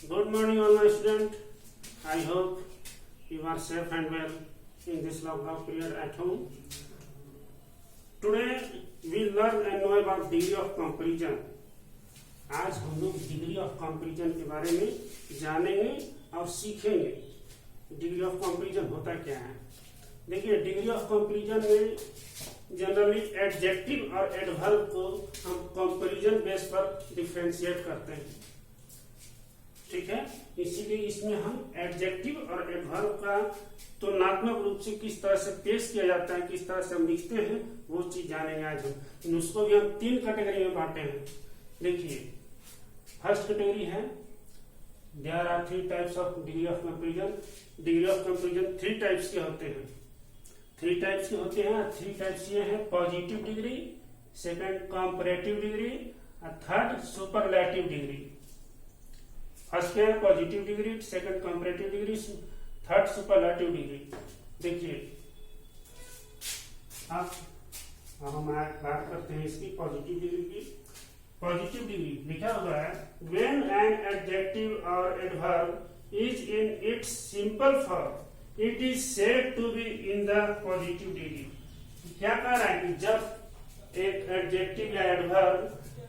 Good morning, all my students. I hope you are safe and well in this lockdown period at home. Today we learn and know about degree of comparison. आज हम लोग degree of comparison के बारे में जानेंगे और सीखेंगे। Degree of comparison होता क्या है? देखिए, डिग्री ऑफ कंपैरिजन में जनरली एडजेक्टिव और एडवर्ब को हम कंपैरिजन बेस पर डिफरेंशिएट करते हैं, ठीक है। इसीलिए इसमें हम एडजेक्टिव और एडवर्ब का तुलनात्मक रूप से किस तरह से पेश किया जाता है, किस तरह से हम लिखते हैं, वो चीज जानेंगे आज हम। उसको भी हम 3 कैटेगरी में बांटे हैं। देखिए, फर्स्ट कैटेगरी है there are 3 types of degree of comparison. Degree of comparison 3 types के होते हैं। 3 टाइप्स के होते हैं। 3 टाइप्स ये है positive degree, second comparative degree और थर्ड सुपरलेटिव डिग्री। फर्स्ट क्या है? Positive degree, second comparative degree, third superlative degree. देखिए, अब हम बात करते हैं इसकी पॉजिटिव डिग्री की। पॉजिटिव डिग्री लिखा हुआ है व्हेन एन एडजेक्टिव और adverb is in its simple form it is said to be in the positive degree. क्या कह रहा है कि जब एक एडजेक्टिव या एडवर्ब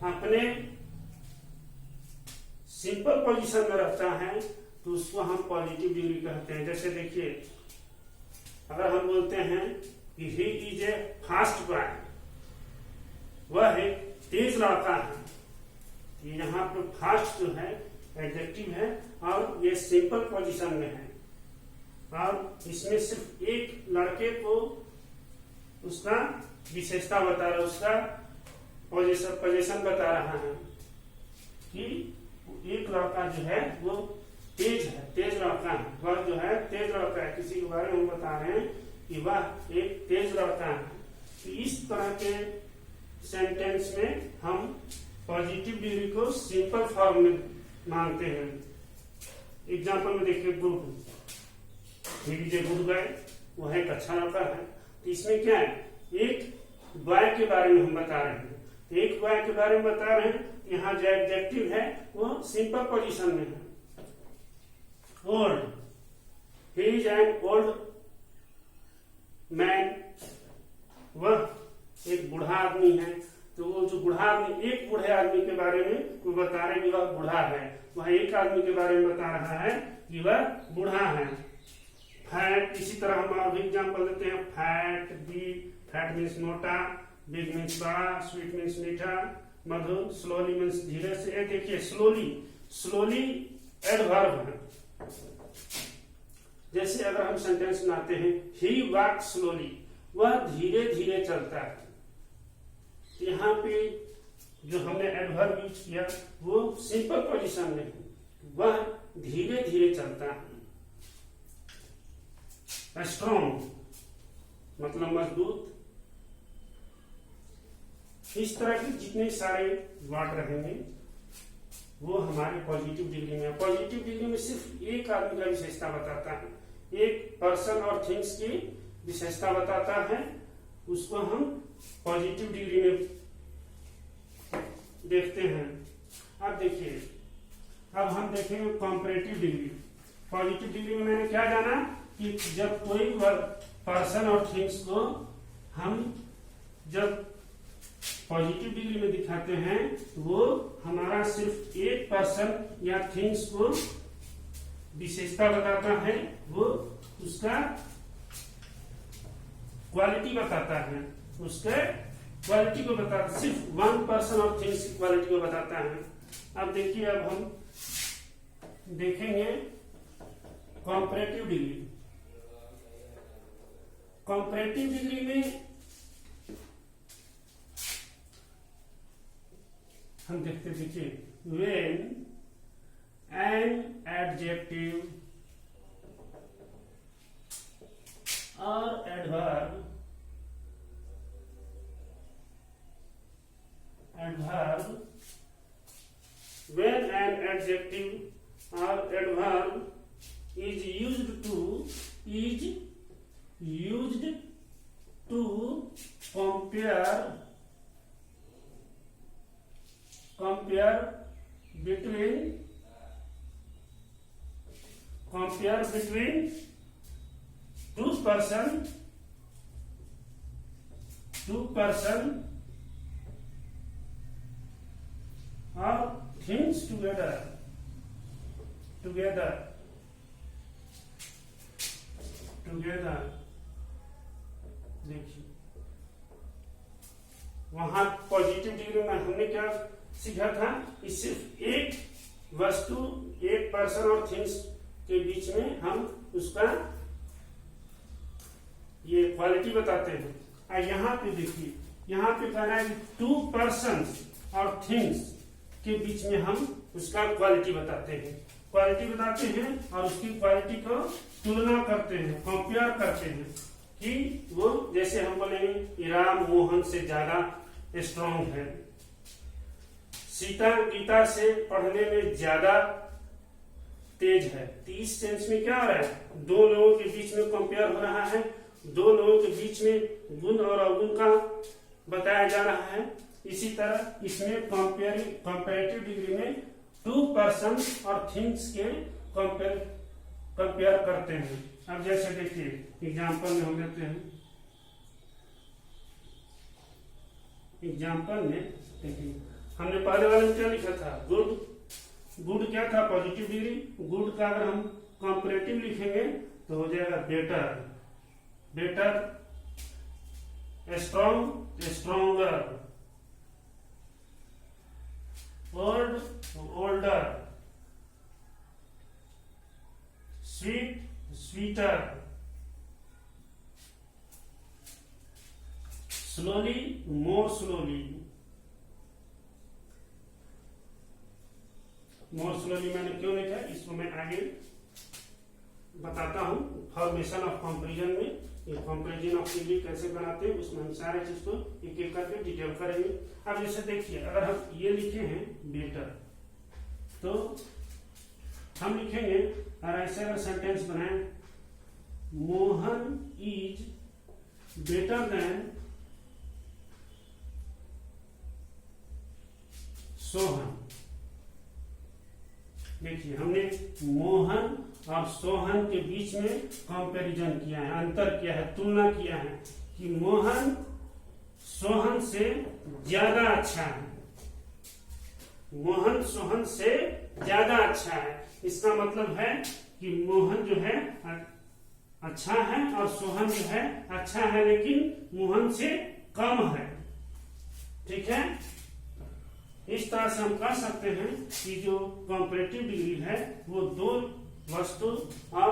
अपने सिंपल पोजीशन में रहता है तो उसको हम पॉजिटिव डिग्री कहते हैं। जैसे देखिए, अगर हम बोलते हैं कि he is a fast boy, वह एक तेज लड़का है, यहाँ पे फास्ट जो है एडजेक्टिव है और ये सिंपल पोजीशन में है और इसमें सिर्फ एक लड़के को उसका विशेषता बता रहा है, उसका पोजीशन बता रहा है कि एक लड़का जो है वो तेज है, तेज लड़का है। वह जो है तेज लड़का है, किसी के बारे में हम बता रहे हैं कि वह एक तेज लड़का है। तो इस तरह के सेंटेंस में हम पॉजिटिव डिग्री को सिंपल फॉर्म में मानते हैं। एग्जांपल में देखिए, good, he is a good boy, वह एक अच्छा लड़का है। तो इसमें क्या है? एक बॉय के बारे में हम बता रहे हैं, एक बॉय के बारे में बता रहे हैं। यहाँ जो एडजेक्टिव है वो सिंपल पोजीशन में है। Old, he is an old man, वह एक बूढ़ा आदमी है। तो वो जो बूढ़ा आदमी, एक बूढ़े आदमी के बारे में वो बता रहे हैं कि वह बूढ़ा है, वह एक आदमी के बारे में बता रहा है कि वह बूढ़ा है। फैट, इसी तरह हम और भी एग्जाम्पल देते हैं। फैट, बिग, फैट मीन्स मोटा, बिग मीन्स बड़ा, स्वीट मीन्स मीठा, मधुर, स्लोली मीन्स धीरे से। देखिए, स्लोली, स्लोली एडवर्ब है। जैसे अगर हम सेंटेंस बनाते हैं ही वॉक स्लोली, वह धीरे धीरे चलता है। यहाँ पे जो हमने एडवर्ब यूज किया वो सिंपल पोजीशन में है, वह धीरे धीरे चलता है। स्ट्रॉन्ग मतलब मजबूत। इस तरह के जितने सारे वर्ड रहेंगे वो हमारे पॉजिटिव डिग्री में। पॉजिटिव डिग्री में सिर्फ एक आदमी का विशेषता बताता है, एक पर्सन और थिंग्स की विशेषता बताता है, उसको हम पॉजिटिव डिग्री में देखते हैं। अब देखिए, अब हम देखेंगे कंपैरेटिव डिग्री। पॉजिटिव डिग्री में मैंने क्या जाना कि जब कोई पर्सन और थिंग्स को हम जब पॉजिटिव डिग्री में दिखाते हैं तो वो हमारा सिर्फ एक पर्सन या थिंग्स को विशेषता बताता है, वो उसका क्वालिटी बताता है, उसके क्वालिटी को बताता, सिर्फ वन पर्सन और थिंग्स की क्वालिटी को बताता है। अब देखिए, अब हम देखेंगे कंपैरेटिव डिग्री। कंपैरेटिव डिग्री में हम देखते, देखिए, व्हेन एन एडजेक्टिव और adverb when an adjective or adverb is used to compare between compare between two person और थिंग्स टुगेदर देखिए वहां पॉजिटिव डिग्री में हमने क्या सीखा था कि सिर्फ एक वस्तु, एक पर्सन और थिंग्स के बीच में हम उसका ये क्वालिटी बताते हैं। और यहाँ पे देखिए, यहाँ पे कह रहा है टू पर्सन और थिंग्स के बीच में हम उसका क्वालिटी बताते हैं और उसकी क्वालिटी को तुलना करते हैं, कंपेयर करते हैं कि वो, जैसे हम बोलेंगे राम मोहन से ज्यादा स्ट्रॉन्ग है, सीता गीता से पढ़ने में ज्यादा तेज है। तो इस सेंस में क्या हो रहा है, दो लोगों के बीच में कंपेयर हो रहा है, दो लोगों के बीच में गुण और अवगुण का बताया जा रहा है। इसी तरह इसमें कंपेरेटिव डिग्री में टू पर्सन और थिंग्स के कंपेयर करते हैं। अब जैसे देखिए एग्जाम्पल में हम लेते हैं, एग्जाम्पल में देखिए हमने पहले वाले में क्या लिखा था, गुड क्या था, पॉजिटिव डिग्री। गुड का अगर हम कंपेरेटिव लिखेंगे तो हो जाएगा better, stronger, older, sweeter, slowly, more slowly मैंने क्यों लिखा है इसको मैं आगे बताता हूं। फॉर्मेशन ऑफ कंपैरिजन में ये कंपैरिजन ऑफ डिग्री कैसे बनाते हैं उसमें हम सारे चीज को एक एक करके डिटेल करेंगे। अब जैसे देखिए अगर हम ये लिखे हैं बेटर, तो हम लिखेंगे और ऐसे अगर सेंटेंस बनाए, Mohan is better than Sohan. देखिए हमने मोहन और सोहन के बीच में कंपैरिजन किया है, अंतर किया है, तुलना किया है कि मोहन सोहन से ज्यादा अच्छा है, मोहन सोहन से ज्यादा अच्छा है। इसका मतलब है कि मोहन जो है अच्छा है और सोहन जो है अच्छा है लेकिन मोहन से कम है। ठीक है, इस तरह से हम कह सकते हैं कि जो कंपैरेटिव डिग्री है वो दो वस्तु और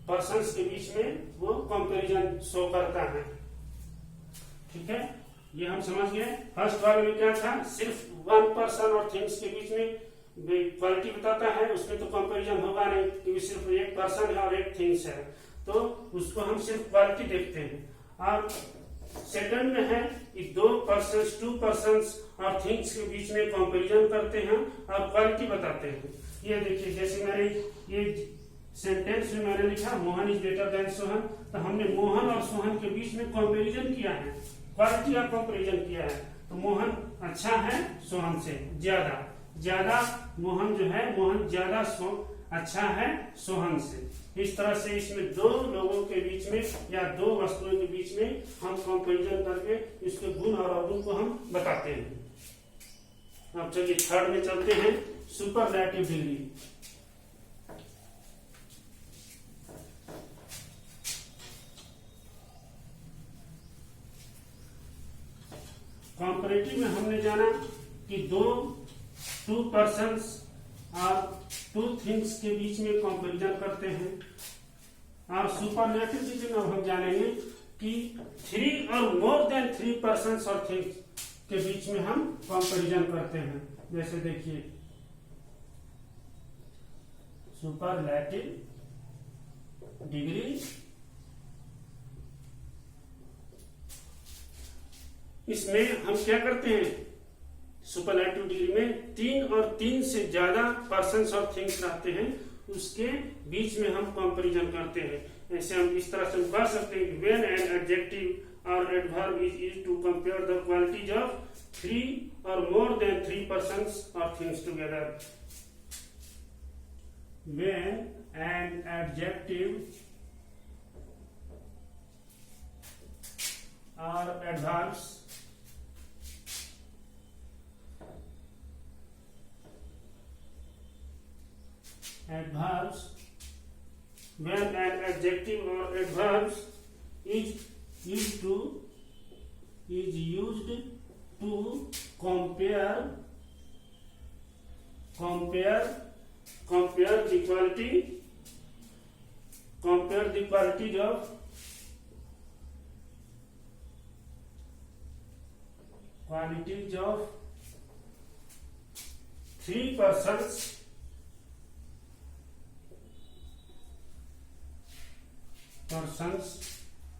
पर्सन्स के बीच में वो कंपैरिजन शो करता है। ठीक है, ये हम समझ गए। फर्स्ट वाले में क्या था, सिर्फ वन पर्सन और थिंग्स के बीच में क्वालिटी बताता है, उसमें तो कंपैरिजन होगा नहीं क्योंकि सिर्फ एक पर्सन है और एक थिंग्स है, तो उसको हम सिर्फ क्वालिटी देखते हैं। और सेकंड में है कि दो पर्सन्स, टू पर्सन्स और थिंग्स के बीच में कंपैरिजन करते हैं और क्वालिटी बताते हैं। ये देखिए जैसे मैंने ये सेंटेंस में मैंने लिखा Mohan is better than Sohan, तो हमने मोहन और सोहन के बीच में कंपैरिजन किया है, क्वालिटी का कंपैरिजन किया है। तो मोहन अच्छा है सोहन से ज्यादा मोहन जो है, मोहन ज्यादा अच्छा है सोहन से। इस तरह से इसमें दो लोगों के बीच में या दो वस्तुओं के बीच में हम कंपैरिजन करके इसके गुण और अवगुण को हम बताते हैं। अब चलिए थर्ड में चलते हैं, सुपरलैटिव डिग्री। कंपैरेटिव में हमने जाना कि टू पर्सन्स और टू थिंग्स के बीच में कंपैरिजन करते हैं। और सुपरलैटिव डिग्री में हम जानेंगे कि थ्री और मोर देन थ्री पर्सन्स और थिंग्स के बीच में हम कंपैरिजन करते हैं। जैसे देखिए सुपरलैटिव डिग्री, इसमें हम क्या करते हैं, सुपरलैटिव डिग्री में तीन और तीन से ज्यादा पर्सन्स और थिंग्स रहते हैं, उसके बीच में हम कंपैरिजन करते हैं। ऐसे हम इस तरह से कह सकते हैं व्हेन एन एडजेक्टिव और adverb is used to compare the qualities of three और मोर देन थ्री पर्सन्स और things together. when an adjective or adverbs when an adjective or adverbs is used to compare the qualities of three persons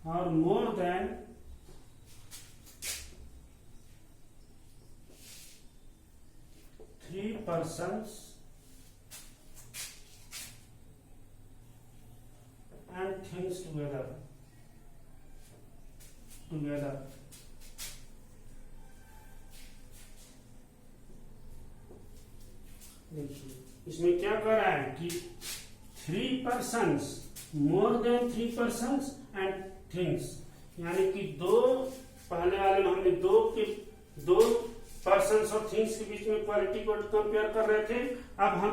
or more than three persons and things together. देखिए इसमें क्या कर रहा है कि three persons, more than three persons and things, यानी कि दो, पहले वाले में हमने दो पर्सन्स और थिंग्स के बीच में क्वालिटी को कंपेयर कर रहे थे। अब हम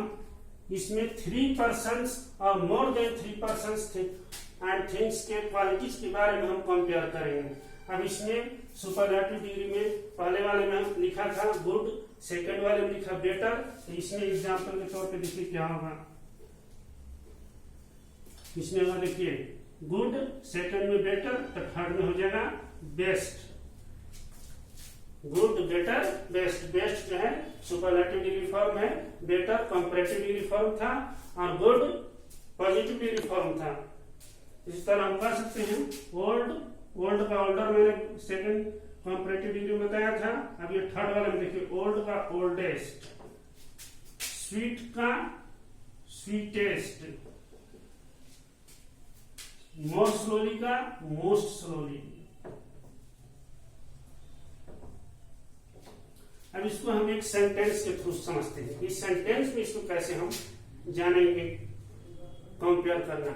इसमें थ्री पर्सन्स और more than three persons and things के क्वालिटीज के बारे में हम कंपेयर करेंगे। अब इसमें सुपरलेटिव डिग्री में पहले वाले में हम लिखा था गुड, सेकंड वाले में लिखा बेटर, तो इसमें एग्जांपल के तौर पे देखिए क्या होगा। इसमें होगा देखिए गुड, सेकंड में बेटर, तो थर्ड में हो जाएगा best. Good, better, best. Best जो है सुपरलेटिव डिग्री फॉर्म है, बेटर कंपैरेटिव डिग्री फॉर्म था और गुड पॉजिटिव डिग्री फॉर्म था। इस तरह हम कह सकते हैं ओल्ड का ओल्डर मैंने सेकंड कंपैरेटिव डिग्री में बताया था। अब ये थर्ड वाले में देखिए ओल्ड का ओल्डेस्ट, स्वीट का स्वीटेस्ट, मोर स्लोली का मोस्ट स्लोली। अब इसको हम एक सेंटेंस के थ्रू समझते हैं। इस सेंटेंस में इसको कैसे हम जानेंगे कंपेयर करना।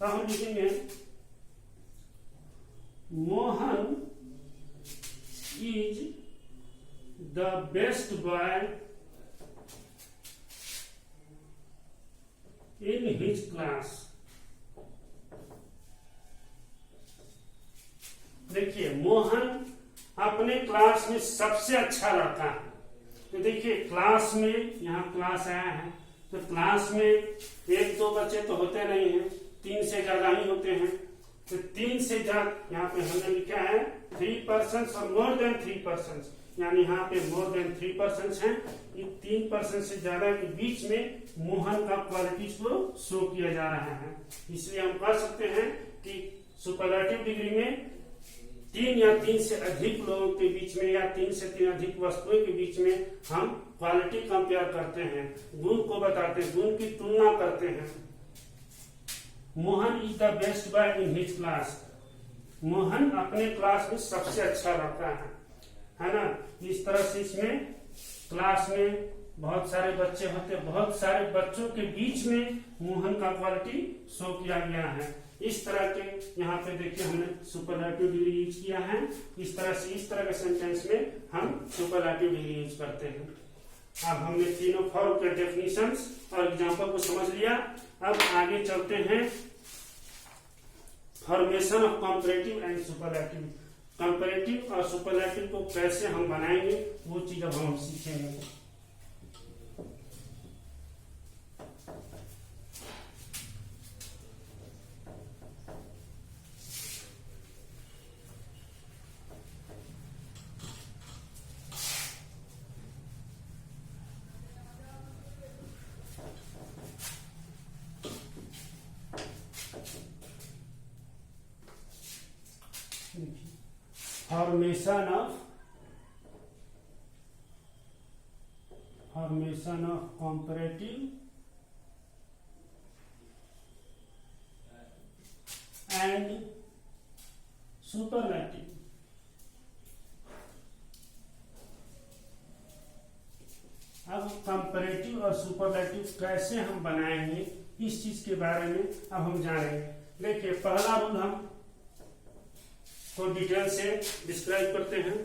तो हम लिखेंगे Mohan is the best boy in his class. देखिए मोहन अपने क्लास में सबसे अच्छा लड़का है। तो देखिए क्लास में, यहाँ क्लास आया है तो क्लास में एक दो बच्चे तो होते नहीं हैं, तीन से ज्यादा ही होते हैं। तो तीन से ज्यादा यहाँ पे हमने लिखा है थ्री पर्सन और मोर देन थ्री पर्सन, यानी यहाँ पे मोर देन थ्री पर्सन हैं। ये तीन पर्सन से ज्यादा के बीच में मोहन का क्वालिटीज को शो किया जा रहा है। इसलिए हम कह सकते हैं कि सुपरलेटिव डिग्री में तीन या तीन से अधिक लोगों के बीच में या तीन से तीन अधिक वस्तुओं के बीच में हम क्वालिटी कंपेयर करते हैं, गुण को बताते हैं, गुण की तुलना करते हैं। Mohan is the best boy in his class. Mohan अपने क्लास में सबसे अच्छा लड़का है ना। इस तरह से इसमें क्लास में बहुत सारे बच्चे होते, बहुत सारे बच्चों के बीच में मोहन का क्वालिटी शो किया गया है। इस तरह के यहाँ पे देखिए हमने सुपरलेटिव डिग्री यूज किया है। इस तरह से इस तरह के सेंटेंस में हम सुपरलेटिव डिग्री यूज करते हैं। अब हमने तीनों फॉर्म के डेफिनेशंस और एग्जांपल को समझ लिया। अब आगे चलते हैं formation of comparative and superlative. Comparative और सुपरलेटिव को कैसे हम बनाएंगे वो चीज अब हम सीखेंगे। Formation of comparative and superlative। अब कंपैरेटिव और सुपरलेटिव कैसे हम बनाएंगे, इस चीज के बारे में अब हम जानेंगे। देखिए, पहला रूल हम को डिटेल से डिस्क्राइब करते हैं।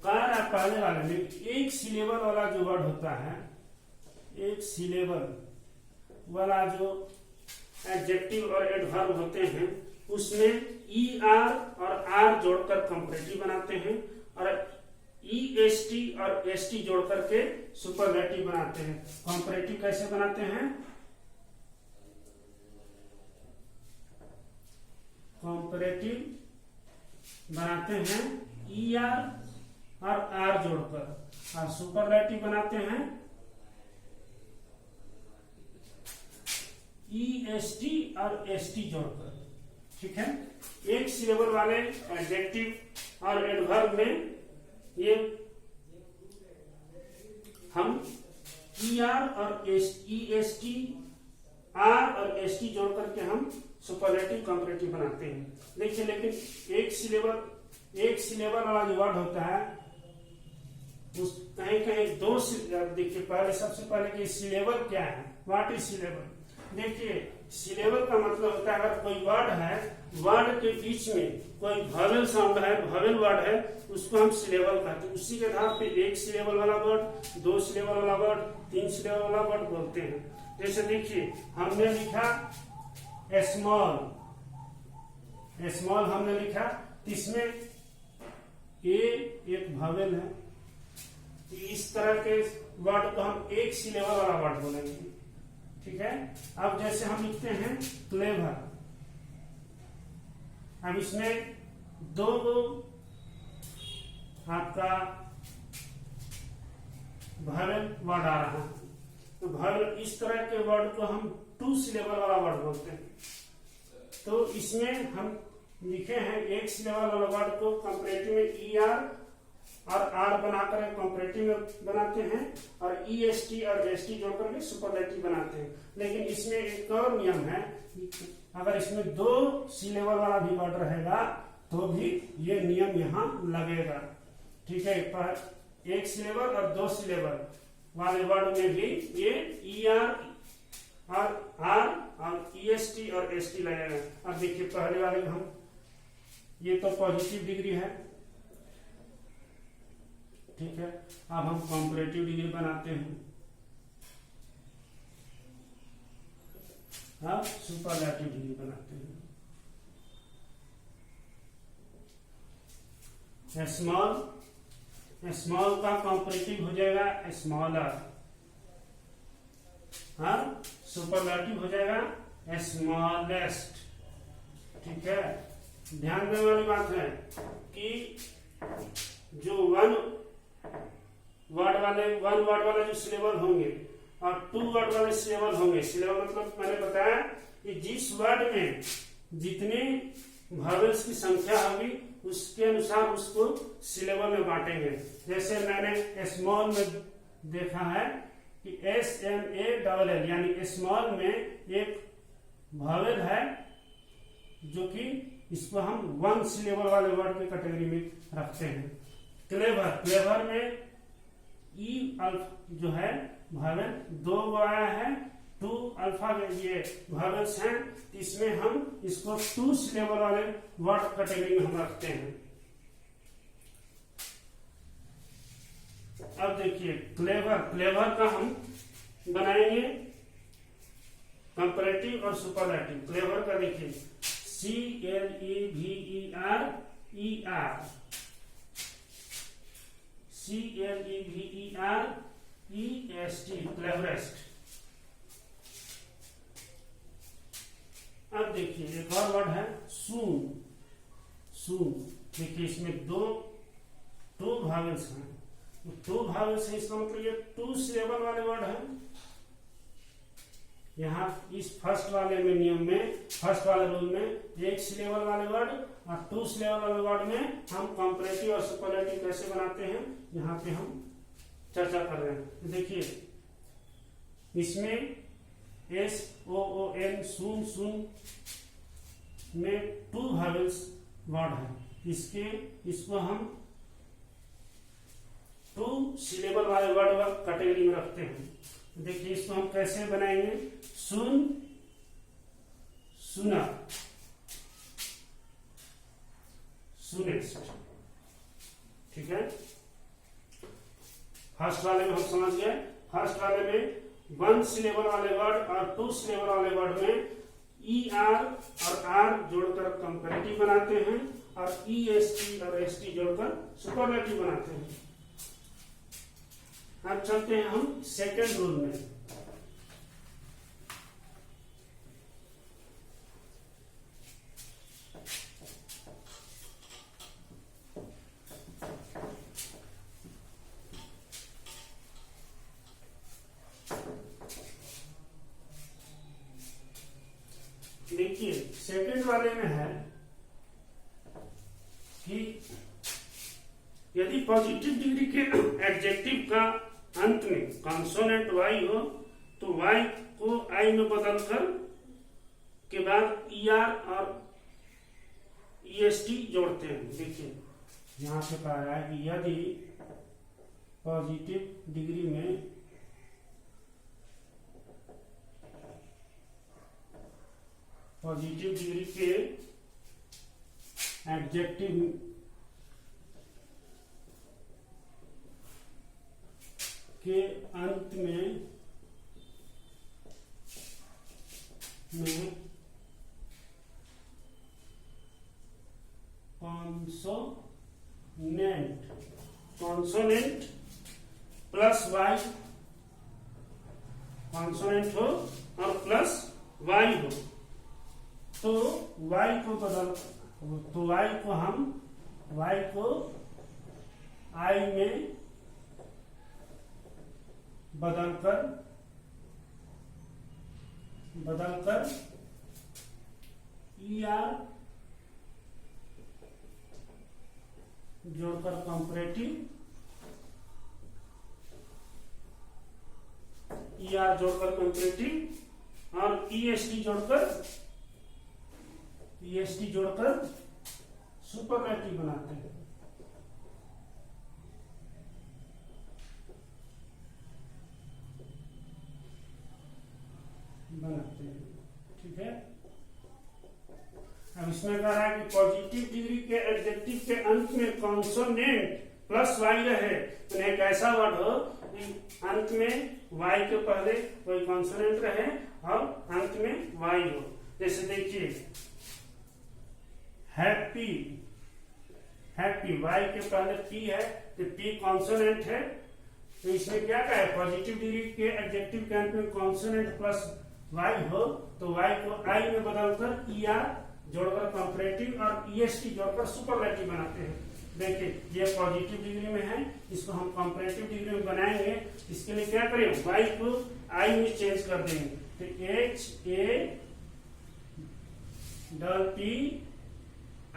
पहले वाले में एक सिलेबल वाला जो वर्ड होता है, एक सिलेबल वाला जो एडजेक्टिव और एडवर्ब होते हैं, उसमें ER और R जोड़कर कंपैरेटिव बनाते हैं और EST और ST जोड़ करके सुपरलेटिव बनाते हैं। कंपैरेटिव कैसे बनाते हैं? कंपैरेटिव बनाते हैं ER और R जोड़कर, और सुपरलेटिव बनाते हैं EST और ST जोड़कर। ठीक है, एक सिलेबल वाले एडजेक्टिव और एडवर्ब में ये हम ER और EST, R और ST जोड़ करके हम सुपरलेटिव कंपैरेटिव बनाते हैं। देखिए, लेकिन एक सिलेबल वाला जो वर्ड होता है, उस कहीं कहीं दो, देखिए पहले सबसे पहले कि सिलेबल क्या है, व्हाट इज सिलेबल। देखिए, सिलेबल का मतलब होता है अगर कोई वर्ड है, वर्ड के बीच में कोई वॉवेल साउंड है, वॉवेल वर्ड है, उसको हम सिलेबल कहते हैं। उसी के आधार पे एक सिलेबल वाला वर्ड, दो सिलेबल वाला वर्ड, तीन सिलेबल वाला वर्ड बोलते हैं। जैसे देखिए, हमने लिखा स्मॉल, स्मॉल हमने लिखा, इसमें ए एक वॉवेल है, इस तरह के वर्ड को हम एक सिलेबल वाला वर्ड बोलेंगे। ठीक है, अब जैसे हम लिखते हैं क्लेवर, अब इसमें दो आपका वॉवेल वर्ड आ रहा है, तो वॉवेल इस तरह के वर्ड को हम टू सिलेबल वाला वर्ड बोलते हैं। तो इसमें हम लिखे हैं एक सिलेबल वाला वर्ड को कंपैरेटिव में ER और R बनाकर कंपैरेटिव में बनाते हैं, और EST और ST जोड़कर के सुपरलेटिव बनाते हैं। लेकिन इसमें एक और नियम है, अगर इसमें दो सिलेबल वाला भी वर्ड रहेगा तो भी ये नियम यहाँ लगेगा। ठीक है, पर एक सिलेबल और दो सिलेबल वाले वर्ड में भी ये ER और R और EST और ST लगेगा। अब देखिए, पहले वाले में हम, ये तो पॉजिटिव डिग्री है, ठीक है। अब हम कंपैरेटिव डिग्री बनाते हैं, अब सुपरलेटिव डिग्री बनाते हैं। स्मॉल का कंपैरेटिव हो जाएगा स्मॉलर, हाँ, सुपरलेटिव हो जाएगा स्मॉलेस्ट। ठीक है, ध्यान देने वाली बात है कि जो वन वर्ड वाले जो सिलेबल होंगे और टू वर्ड वाले सिलेबल होंगे, सिलेबल मतलब मैंने बताया कि जिस वर्ड में जितने वॉवेल्स की संख्या होगी उसके अनुसार उसको सिलेबल में बांटेंगे। जैसे मैंने स्मॉल में देखा है कि SMALL, यानी स्मॉल में एक वॉवेल है जो कि इसको हम वन सिलेबल वाले वर्ड की कैटेगरी में रखते हैं। क्लेवर में ई जो है वॉवेल दो आया है, टू अल्फा ये वॉवेल्स हैं, इसमें हम इसको टू सिलेबल वाले वर्ड कैटेगरी में हम रखते हैं। अब देखिए, क्लेवर का हम बनाएंगे कंपैरेटिव और सुपरलेटिव। क्लेवर का देखिए CLEVEREST, क्लेवरेस्ट। अब देखिए, एक और वर्ड है सून। देखिए, इसमें टू वॉवेल्स हैं, टू वॉवेल्स है, इसका मतलब ये टू सिलेबल वाले वर्ड है। यहाँ इस फर्स्ट वाले में नियम में, फर्स्ट वाले रूल में एक सिलेबल वाले वर्ड और टू सिलेबल वाले वर्ड में हम कंपैरेटिव और सुपरलेटिव कैसे बनाते हैं, यहाँ पे हम चर्चा कर रहे हैं। देखिए, इसमें SOON सून में टू वॉवेल्स वर्ड है, इसको हम टू सिलेबल वाले वर्ड कैटेगरी में रखते हैं। देखिए इसको हम कैसे बनाएंगे, सुन, सुना, सुनेस्ट, ठीक है। फर्स्ट वाले में हम समझ गए। फर्स्ट वाले में 1 सिलेबल वाले वर्ड और 2 सिलेबल वाले वर्ड में ER और R जोड़कर कंपैरेटिव बनाते हैं और EST और ST जोड़कर सुपरलेटिव बनाते हैं। अब चलते हैं हम सेकंड रूल में। देखिए सेकंड वाले में है कि यदि पॉजिटिव डिग्री के एडजेक्टिव का अंत में कॉन्सोनेंट वाई हो तो वाई को आई में बदलकर के बाद ER और EST जोड़ते हैं। देखिए यहां से कहा है कि यदि पॉजिटिव डिग्री में पॉजिटिव डिग्री के एडजेक्टिव के अंत में कॉन्सोनेंट प्लस वाई, कॉन्सोनेंट हो और प्लस वाई हो तो y को बदल, तो y को हम y को i में बदलकर ER जोड़कर कंपैरेटिव, ER जोड़कर कंपैरेटिव और EST जोड़कर सुपरलेटिव बनाते हैं। ठीक है। अब इसमें कह रहा है कि पॉजिटिव डिग्री के एडजेक्टिव के अंत में कॉन्सोनेंट प्लस वाई रहे, तो एक ऐसा वर्ड हो कि अंत में वाई के पहले कोई कॉन्सोनेंट रहे और अंत में वाई हो। जैसे देखिए हैप्पी, हैप्पी वाई के पहले पी है तो पी कॉन्सोनेंट है, तो इसमें क्या कहा है पॉजिटिव डिग्री के एडजेक्टिव के अंत में कॉन्सोनेंट प्लस वाई हो तो वाई को आई में बदलकर ER जोड़कर कंपैरेटिव और EST जोड़कर सुपरलेटिव बनाते हैं। देखिए ये पॉजिटिव डिग्री में है, इसको हम कंपैरेटिव डिग्री में बनाएंगे। इसके लिए क्या करें, वाई को आई में चेंज कर देंगे तो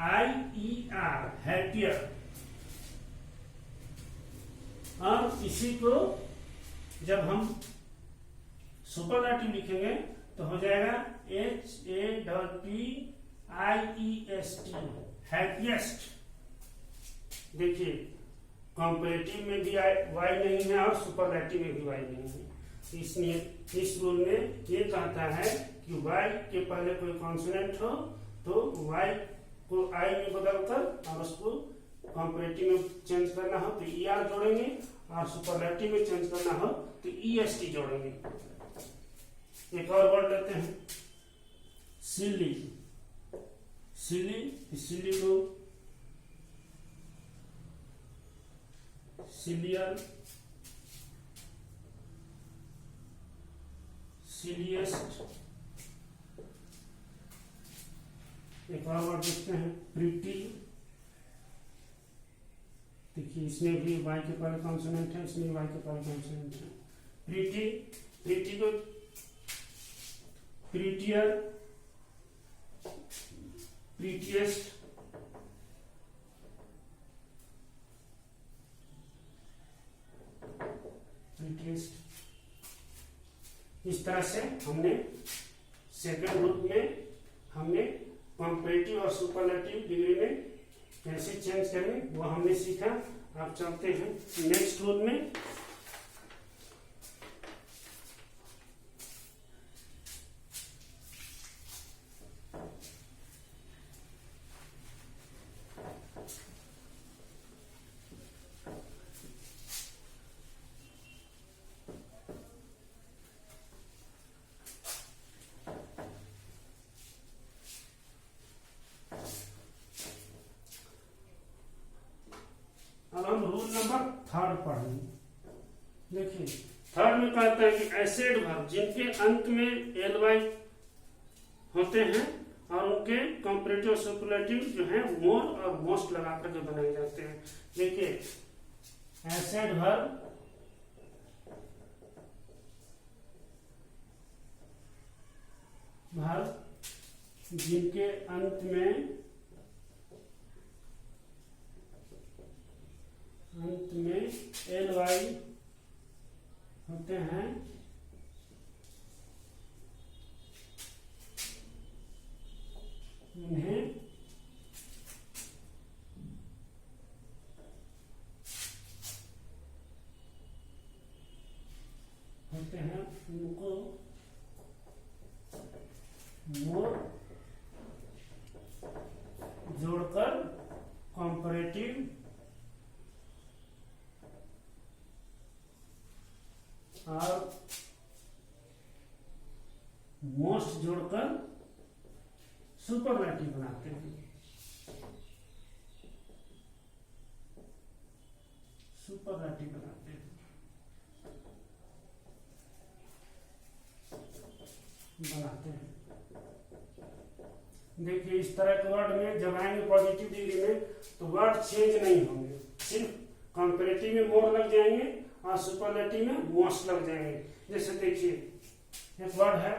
HAPPIER हैप्पियर, और इसी को जब हम सुपरलेटिव लिखेंगे तो हो जाएगा HAPPIEST हैप्पीएस्ट। देखिए कंपैरेटिव में भी वाई नहीं है और सुपरलेटिव में भी वाई नहीं है, इसलिए इस रूल में ये कहता है कि वाई के पहले कोई कॉन्सोनेंट हो तो वाई को आई में बदलकर और उसको कंपैरेटिव में चेंज करना हो तो ER जोड़ेंगे और सुपरलेटिव में चेंज करना हो तो EST जोड़ेंगे। एक और वर्ड लेते हैं सिली, सिली को सिलियर, सिलिएस्ट। एक और वर्ड देखते हैं प्रीटी, देखिए इसमें भी वाई के पहले कॉन्सोनेंट है, इसमें वाई के पहले कॉन्सोनेंट है। प्रीटी, प्रीटी को प्रीटियर, प्रीटिएस्ट, प्रीटिएस्ट। इस तरह से हमने सेकंड ग्रुप में हमने कंपैरेटिव और सुपरलेटिव डिग्री में कैसे चेंज करें वो हमने सीखा। अब चलते हैं नेक्स्ट रूल में। अब हम रूल नंबर 3 पढ़ेंगे। देखिए थर्ड में कहता है कि ऐसे एडवर्ब जिनके अंत में एल वाई होते हैं और उनके कंपैरेटिव सुपरलेटिव जो है मोर और मोस्ट लगाकर जो बनाए जाते हैं। देखिए ऐसे एडवर्ब जिनके अंत में एल वाई होते हैं उन्हें उनको मोर जोड़कर कंपैरेटिव और मोस्ट जोड़कर सुपरलेटिव बनाते हैं। देखिए इस तरह के वर्ड में जब आएंगे पॉजिटिव डिग्री में तो वर्ड चेंज नहीं होंगे, सिर्फ कंपैरेटिव में मोर लग जाएंगे और सुपरलेटिव में मोस्ट लग जाएंगे। जैसे देखिए एक वर्ड है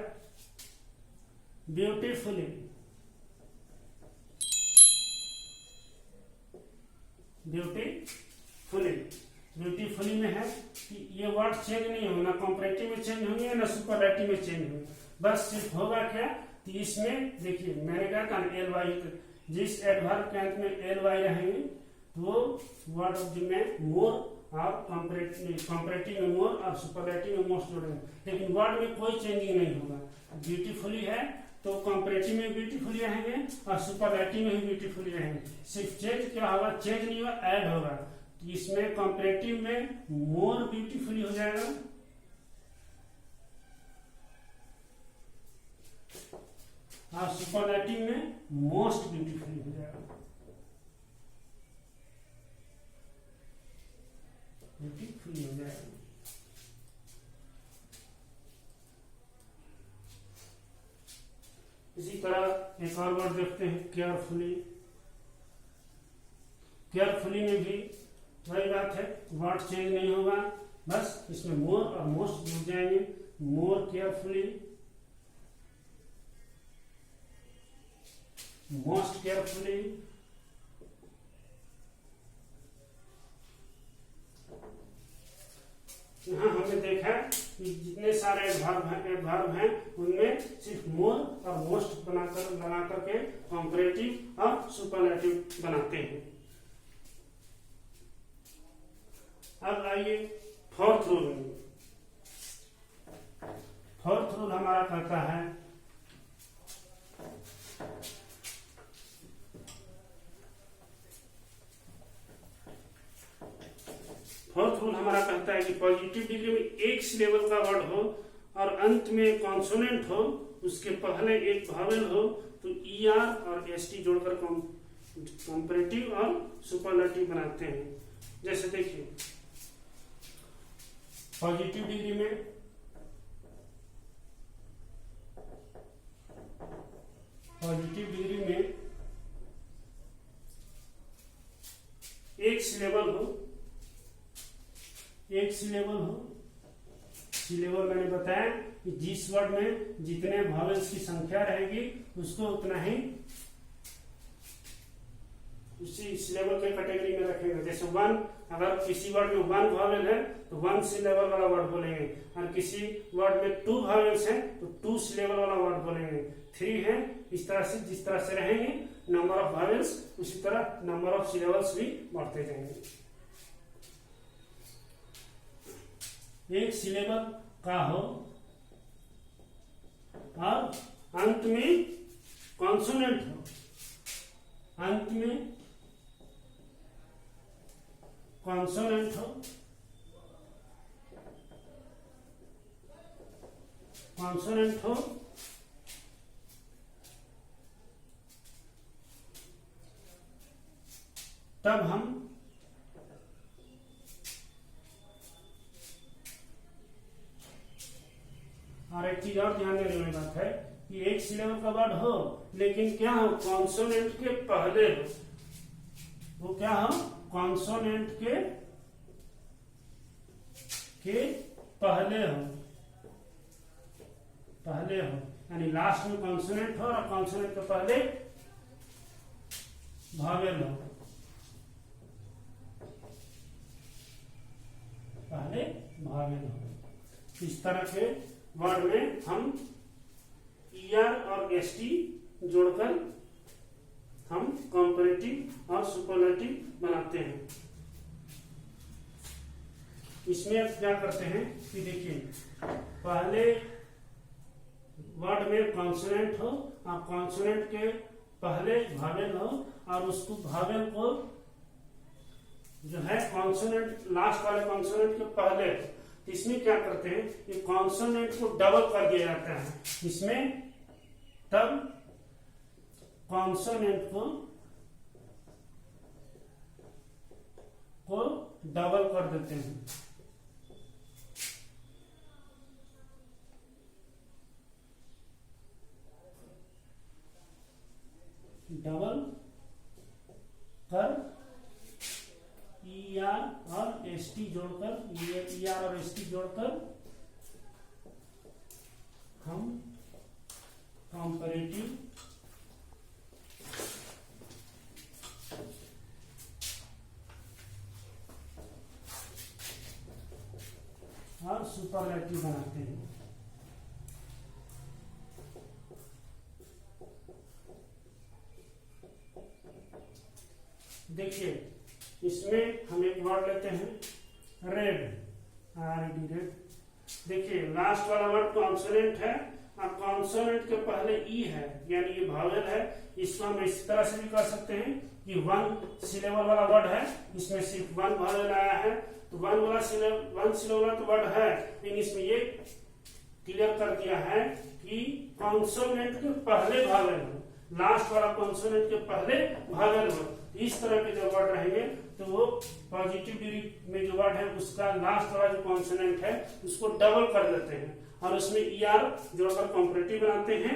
ब्यूटीफुली, ब्यूटीफुली में है कि ये वर्ड चेंज नहीं होगा, ना कंपैरेटिव में चेंज होंगे ना सुपरलेटिव में चेंज होंगे, बस सिर्फ होगा क्या कि इसमें देखिए मैंने कहा था एल वाई, जिस एडवर्ब के अंत में एल वाई रहेंगे वो वर्ड में मोर और कंपैरेटिव में मोर और सुपरलेटिव में मोस्ट जोड़ेंगे, लेकिन वर्ड में कोई चेंजिंग नहीं होगा। ब्यूटीफुली है तो कंपैरेटिव में ब्यूटीफुली रहेंगे और सुपरलेटिव में भी ब्यूटीफुली रहेंगे, सिर्फ चेंज क्या होगा, चेंज नहीं होगा, ऐड होगा। तो इसमें कंपैरेटिव में मोर ब्यूटीफुली हो जाएगा और सुपरलेटिव में मोस्ट ब्यूटीफुली हो जाएगा। ब्यूटीफुली हो जाएगा। इसी तरह एक और वर्ड देखते हैं केयरफुली। केयरफुली में भी वही बात है, वर्ड चेंज नहीं होगा, बस इसमें मोर और मोस्ट जुड़ जाएंगे। मोर केयरफुली, मोस्ट केयरफुली। यहाँ हमने देखा कि जितने सारे एडवर्ब हैं उनमें सिर्फ मोर और मोस्ट बनाकर लगा करके कंपैरेटिव और सुपरलेटिव बनाते हैं। अब आइए फोर्थ रूल में। फोर्थ रूल हमारा कहता है कि पॉजिटिव डिग्री में एक सिलेबल का वर्ड हो और अंत में कॉन्सोनेंट हो, उसके पहले एक वावेल हो, तो ER और ST जोड़कर कंपैरेटिव और सुपरलेटिव बनाते हैं। जैसे देखिए पॉजिटिव डिग्री में एक सिलेबल हो, सिलेबल मैंने बताया कि जिस वर्ड में जितने वॉवेल्स की संख्या रहेगी उसको उतना ही उसी सिलेबल के कैटेगरी में रखेंगे। जैसे 1, अगर किसी वर्ड में 1 वॉवेल है तो 1 सिलेबल वाला वर्ड बोलेंगे, और किसी वर्ड में 2 वॉवेल्स है तो 2 सिलेबल वाला वर्ड बोलेंगे। 3 है, इस तरह से जिस तरह से रहेंगे नंबर ऑफ वॉवेल्स, उसी तरह नंबर ऑफ सिलेबल्स भी बढ़ते जाएंगे। एक सिलेबल का हो और अंत में कॉन्सोनेंट हो, अंत में कॉन्सोनेंट हो, कॉन्सोनेंट हो, तब हम और एक चीज और ध्यान देने वाली बात है कि एक सिलेबल का वर्ड हो लेकिन क्या हो, कॉन्सोनेंट के पहले हो, वो क्या हो, कॉन्सोनेंट के पहले हो, पहले हो, यानी लास्ट में कॉन्सोनेंट हो और कॉन्सोनेंट के पहले भावेल हो, पहले भावेल हो। इस तरह के वर्ड में हम ईआर और एसटी जोड़कर हम कंपैरेटिव और सुपरलेटिव बनाते हैं। इसमें क्या करते हैं कि देखिए, पहले वर्ड में कॉन्सोनेंट हो और कॉन्सोनेंट के पहले भावेल हो और उसको भावेल को जो है कॉन्सोनेंट लास्ट वाले कॉन्सोनेंट के पहले, इसमें क्या करते हैं कि कॉन्सोनेंट को डबल कर दिया जाता है इसमें, तब कॉन्सोनेंट को डबल कर देते हैं, डबल कर ईआर और एसटी जोड़कर, ईआर और एसटी जोड़कर हम कंपैरेटिव और सुपरलेटिव बनाते हैं। देखिए, इसमें हम एक वर्ड लेते हैं रेड, रेड। देखिए, लास्ट वाला वर्ड कॉन्सोनेंट है और कॉन्सोनेंट के पहले ई है, यानी ये भावेल है। इसको हम इस तरह से भी कर सकते हैं कि वन सिलेबल वाला वर्ड है, इसमें सिर्फ वन भावेल आया है, तो वन सिलेबल तो वर्ड है, लेकिन इसमें ये क्लियर कर दिया है कि कॉन्सोनेंट के पहले भावेल हो, लास्ट वाला कॉन्सोनेंट के पहले भावेल हो। इस तरह के जो वर्ड रहेंगे तो वो पॉजिटिव डिग्री में जो वर्ड है उसका लास्ट वाला जो कॉन्सोनेंट है उसको डबल कर देते हैं और उसमें ईआर जोड़कर कंपैरेटिव बनाते हैं।